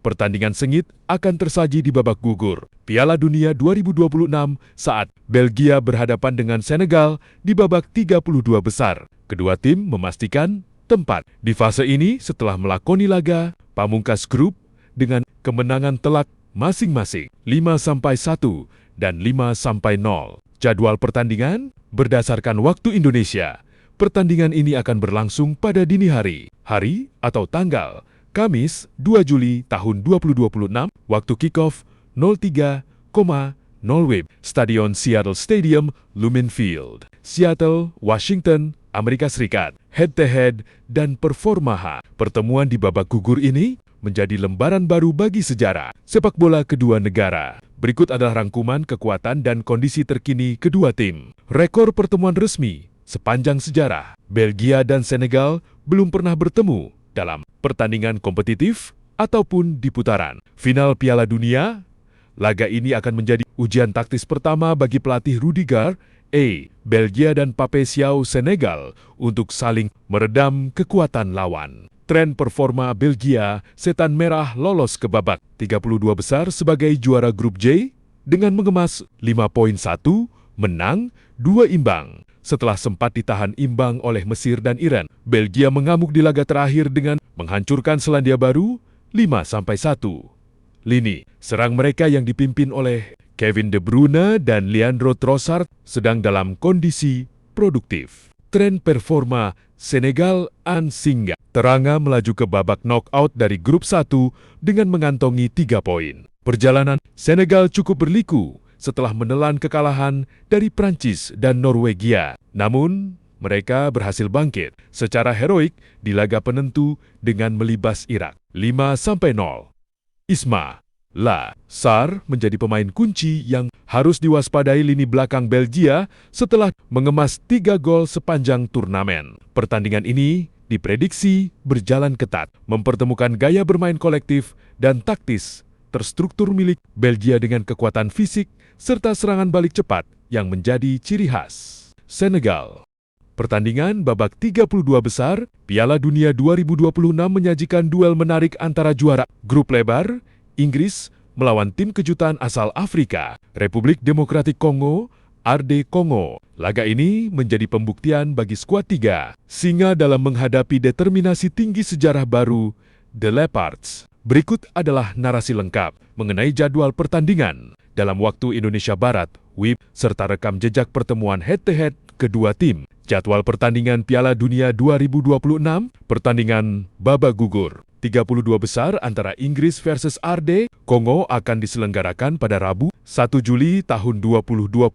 Pertandingan sengit akan tersaji di babak gugur Piala Dunia 2026 saat Belgia berhadapan dengan Senegal di babak 32 besar. Kedua tim memastikan tempat di fase ini setelah melakoni laga pamungkas grup dengan kemenangan telak masing-masing 5-1 dan 5-0. Jadwal pertandingan berdasarkan waktu Indonesia. Pertandingan ini akan berlangsung pada dini hari atau tanggal Kamis 2 Juli tahun 2026, waktu kick-off 03,0 WIB, Stadion Seattle Stadium, Lumen Field, Seattle, Washington, Amerika Serikat. Head-to-head dan performa H. Pertemuan di babak gugur ini menjadi lembaran baru bagi sejarah sepak bola kedua negara. Berikut adalah rangkuman kekuatan dan kondisi terkini kedua tim. Rekor pertemuan resmi sepanjang sejarah, Belgia dan Senegal belum pernah bertemu dalam pertandingan kompetitif ataupun di putaran final Piala Dunia. Laga ini akan menjadi ujian taktis pertama bagi pelatih Rudiger, Belgia dan Pape Thiaw Senegal untuk saling meredam kekuatan lawan. Tren performa Belgia, Setan Merah lolos ke babak 32 besar sebagai juara grup J dengan mengemas 5 poin, 1 menang, 2 imbang. Setelah sempat ditahan imbang oleh Mesir dan Iran, Belgia mengamuk di laga terakhir dengan menghancurkan Selandia Baru 5-1. Lini serang mereka yang dipimpin oleh Kevin De Bruyne dan Leandro Trossard sedang dalam kondisi produktif. Tren performa Senegal Singa teranga melaju ke babak knockout dari grup 1 dengan mengantongi 3 poin. Perjalanan Senegal cukup berliku setelah menelan kekalahan dari Prancis dan Norwegia. Namun, mereka berhasil bangkit secara heroik di laga penentu dengan melibas Irak 5-0. Isma Sarr menjadi pemain kunci yang harus diwaspadai lini belakang Belgia setelah mengemas 3 gol sepanjang turnamen. Pertandingan ini diprediksi berjalan ketat, mempertemukan gaya bermain kolektif dan taktis terstruktur milik Belgia dengan kekuatan fisik serta serangan balik cepat yang menjadi ciri khas Senegal. Pertandingan babak 32 besar Piala Dunia 2026 menyajikan duel menarik antara juara grup lebar Inggris melawan tim kejutan asal Afrika, Republik Demokratik Kongo, RD Kongo. Laga ini menjadi pembuktian bagi skuad 3 Singa dalam menghadapi determinasi tinggi sejarah baru The Leopards. Berikut adalah narasi lengkap mengenai jadwal pertandingan dalam waktu Indonesia Barat, WIB, serta rekam jejak pertemuan head-to-head kedua tim. Jadwal pertandingan Piala Dunia 2026, pertandingan babak gugur 32 besar antara Inggris versus RD Kongo akan diselenggarakan pada Rabu 1 Juli tahun 2026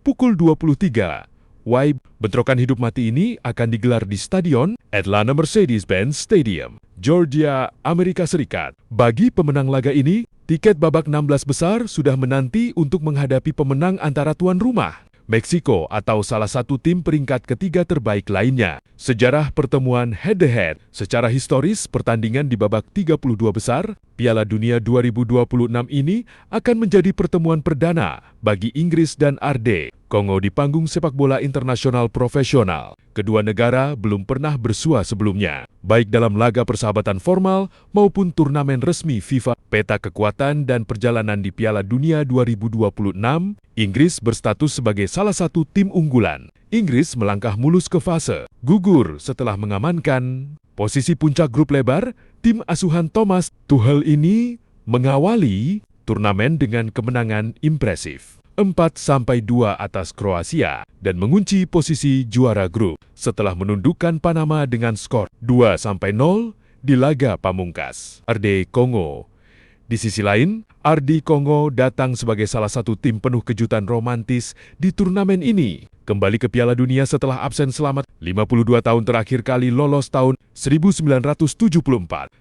pukul 23. WIB, bentrokan hidup mati ini akan digelar di Stadion Atlanta Mercedes-Benz Stadium, Georgia, Amerika Serikat. Bagi pemenang laga ini, tiket babak 16 besar sudah menanti untuk menghadapi pemenang antara tuan rumah, Meksiko atau salah satu tim peringkat ketiga terbaik lainnya. Sejarah pertemuan head-to-head secara historis pertandingan di babak 32 besar Piala Dunia 2026 ini akan menjadi pertemuan perdana bagi Inggris dan RD Kongo di panggung sepak bola internasional profesional. Kedua negara belum pernah bersua sebelumnya, baik dalam laga persahabatan formal maupun turnamen resmi FIFA. Peta kekuatan dan perjalanan di Piala Dunia 2026, Inggris berstatus sebagai salah satu tim unggulan. Inggris melangkah mulus ke fase gugur setelah mengamankan posisi puncak grup lebar. Tim asuhan Thomas Tuchel ini mengawali turnamen dengan kemenangan impresif 4-2 atas Kroasia dan mengunci posisi juara grup setelah menundukkan Panama dengan skor 2-0 di laga pamungkas. RD Kongo. Di sisi lain, RD Kongo datang sebagai salah satu tim penuh kejutan romantis di turnamen ini. Kembali ke Piala Dunia setelah absen selama 52 tahun terakhir kali lolos tahun 1974.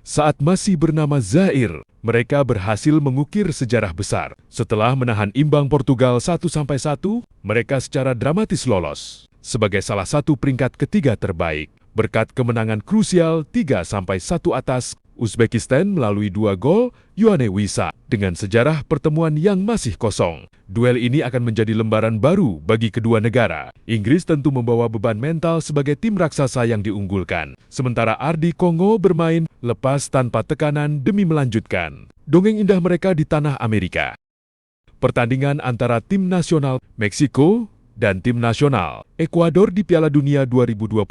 Saat masih bernama Zaire, mereka berhasil mengukir sejarah besar. Setelah menahan imbang Portugal 1-1, mereka secara dramatis lolos sebagai salah satu peringkat ketiga terbaik. Berkat kemenangan krusial 3-1 atas Uzbekistan melalui 2 gol Yoane Wissa. dengan sejarah pertemuan yang masih kosong. Duel ini akan menjadi lembaran baru bagi kedua negara. Inggris tentu membawa beban mental sebagai tim raksasa yang diunggulkan. Sementara Ardi Kongo bermain lepas tanpa tekanan demi melanjutkan dongeng indah mereka di tanah Amerika. Pertandingan antara tim nasional Meksiko dan tim nasional Ekuador di Piala Dunia 2026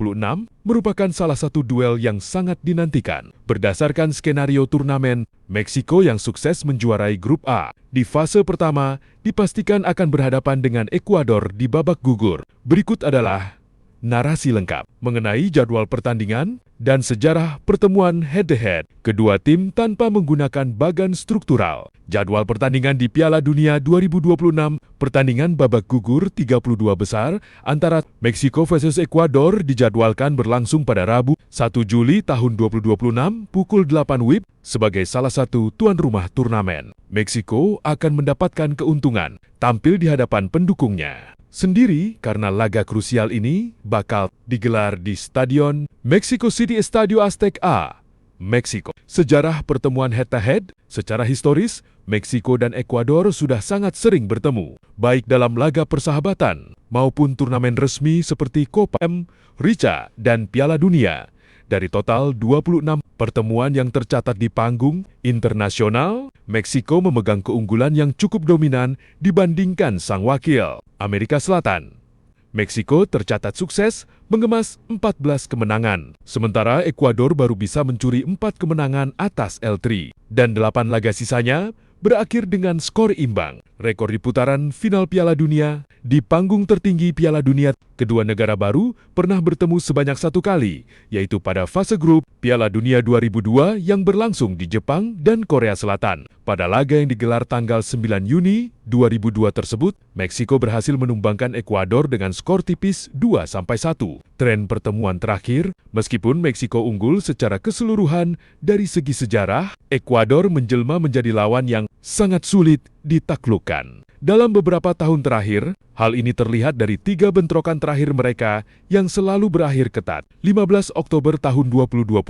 merupakan salah satu duel yang sangat dinantikan. Berdasarkan skenario turnamen, Meksiko yang sukses menjuarai grup A di fase pertama dipastikan akan berhadapan dengan Ekuador di babak gugur. Berikut adalah narasi lengkap mengenai jadwal pertandingan dan sejarah pertemuan head-to-head kedua tim tanpa menggunakan bagan struktural. Jadwal pertandingan di Piala Dunia 2026, pertandingan babak gugur 32 besar antara Meksiko versus Ekuador dijadwalkan berlangsung pada Rabu 1 Juli tahun 2026 pukul 8 WIB sebagai salah satu tuan rumah turnamen. Meksiko akan mendapatkan keuntungan tampil di hadapan pendukungnya sendiri karena laga krusial ini bakal digelar di Stadion Mexico City Estadio Azteca, Meksiko. Sejarah pertemuan head-to-head, secara historis, Meksiko dan Ekuador sudah sangat sering bertemu, baik dalam laga persahabatan maupun turnamen resmi seperti Copa América dan Piala Dunia. Dari total 26 pertemuan yang tercatat di panggung internasional, Meksiko memegang keunggulan yang cukup dominan dibandingkan sang wakil, Amerika Selatan. Meksiko tercatat sukses mengemas 14 kemenangan, sementara Ekuador baru bisa mencuri 4 kemenangan atas L3, dan 8 laga sisanya berakhir dengan skor imbang. Rekor di putaran final Piala Dunia di panggung tertinggi Piala Dunia, kedua negara baru pernah bertemu sebanyak 1 kali, yaitu pada fase grup Piala Dunia 2002 yang berlangsung di Jepang dan Korea Selatan. Pada laga yang digelar tanggal 9 Juni 2002 tersebut, Meksiko berhasil menumbangkan Ekuador dengan skor tipis 2-1. Tren pertemuan terakhir, meskipun Meksiko unggul secara keseluruhan dari segi sejarah, Ekuador menjelma menjadi lawan yang sangat sulit ditaklukkan. Dalam beberapa tahun terakhir, hal ini terlihat dari 3 bentrokan terakhir mereka yang selalu berakhir ketat. 15 Oktober tahun 2025,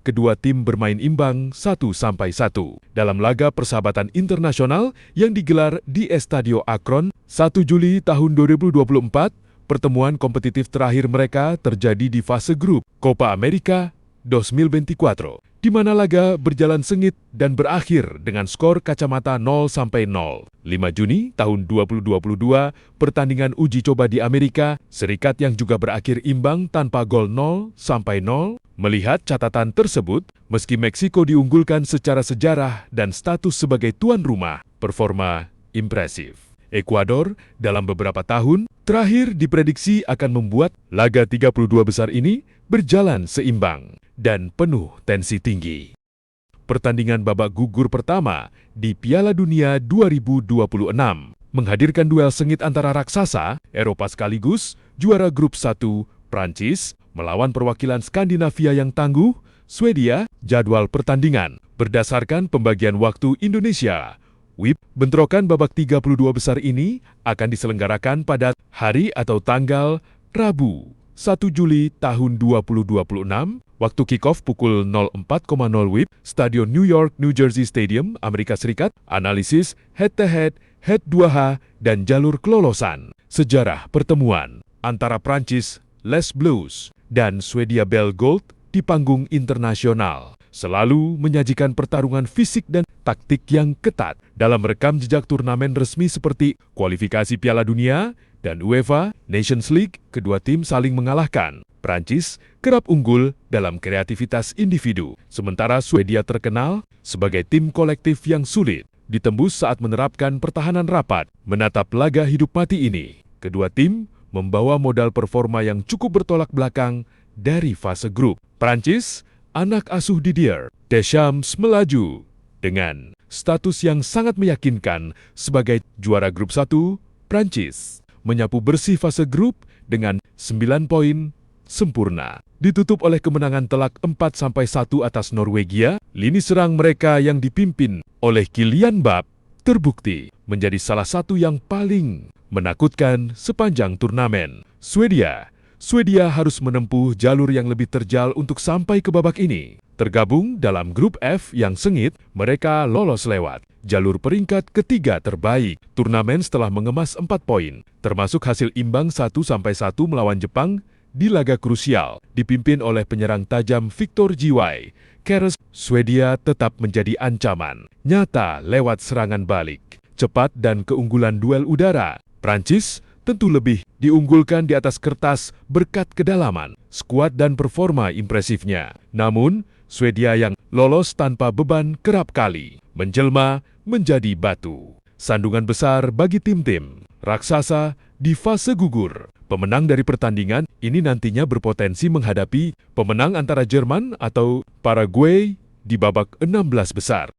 kedua tim bermain imbang 1-1 dalam laga persahabatan internasional yang digelar di Estadio Akron 1 Juli tahun 2024. Pertemuan kompetitif terakhir mereka terjadi di fase grup Copa América 2024, di mana laga berjalan sengit dan berakhir dengan skor kacamata 0-0. 5 Juni tahun 2022, pertandingan uji coba di Amerika Serikat yang juga berakhir imbang tanpa gol 0-0. Melihat catatan tersebut, meski Meksiko diunggulkan secara sejarah dan status sebagai tuan rumah, performa impresif Ekuador dalam beberapa tahun terakhir diprediksi akan membuat laga 32 besar ini berjalan seimbang dan penuh tensi tinggi. Pertandingan babak gugur pertama di Piala Dunia 2026 menghadirkan duel sengit antara raksasa Eropa sekaligus juara grup 1 Prancis melawan perwakilan Skandinavia yang tangguh Swedia. Jadwal pertandingan berdasarkan pembagian waktu Indonesia WIB, bentrokan babak 32 besar ini akan diselenggarakan pada hari atau tanggal Rabu 1 Juli tahun 2026, waktu kick-off pukul 04.00 WIB, Stadion New York, New Jersey Stadium, Amerika Serikat. Analisis head-to-head, head 2H, dan jalur kelolosan. Sejarah pertemuan antara Prancis Les Bleus dan Swedia Bell Gold di panggung internasional selalu menyajikan pertarungan fisik dan taktik yang ketat. Dalam rekam jejak turnamen resmi seperti kualifikasi Piala Dunia dan UEFA Nations League, kedua tim saling mengalahkan. Prancis kerap unggul dalam kreativitas individu, sementara Swedia terkenal sebagai tim kolektif yang sulit ditembus saat menerapkan pertahanan rapat. Menatap laga hidup mati ini, kedua tim membawa modal performa yang cukup bertolak belakang dari fase grup. Prancis, anak asuh Didier Deschamps, melaju dengan status yang sangat meyakinkan sebagai juara grup 1. Prancis menyapu bersih fase grup dengan 9 poin sempurna. Ditutup oleh kemenangan telak 4-1 atas Norwegia, lini serang mereka yang dipimpin oleh Kylian Mbappé terbukti menjadi salah satu yang paling menakutkan sepanjang turnamen. Swedia harus menempuh jalur yang lebih terjal untuk sampai ke babak ini. Tergabung dalam grup F yang sengit, mereka lolos lewat jalur peringkat ketiga terbaik. Turnamen setelah mengemas 4 poin, termasuk hasil imbang 1-1 melawan Jepang di laga krusial, dipimpin oleh penyerang tajam Victor Jiwai. Keres Swedia tetap menjadi ancaman nyata lewat serangan balik, cepat dan keunggulan duel udara. Prancis tentu lebih diunggulkan di atas kertas berkat kedalaman, skuad dan performa impresifnya. Namun, Swedia yang lolos tanpa beban kerap kali menjelma menjadi batu sandungan besar bagi tim-tim raksasa di fase gugur. Pemenang dari pertandingan ini nantinya berpotensi menghadapi pemenang antara Jerman atau Paraguay di babak 16 besar.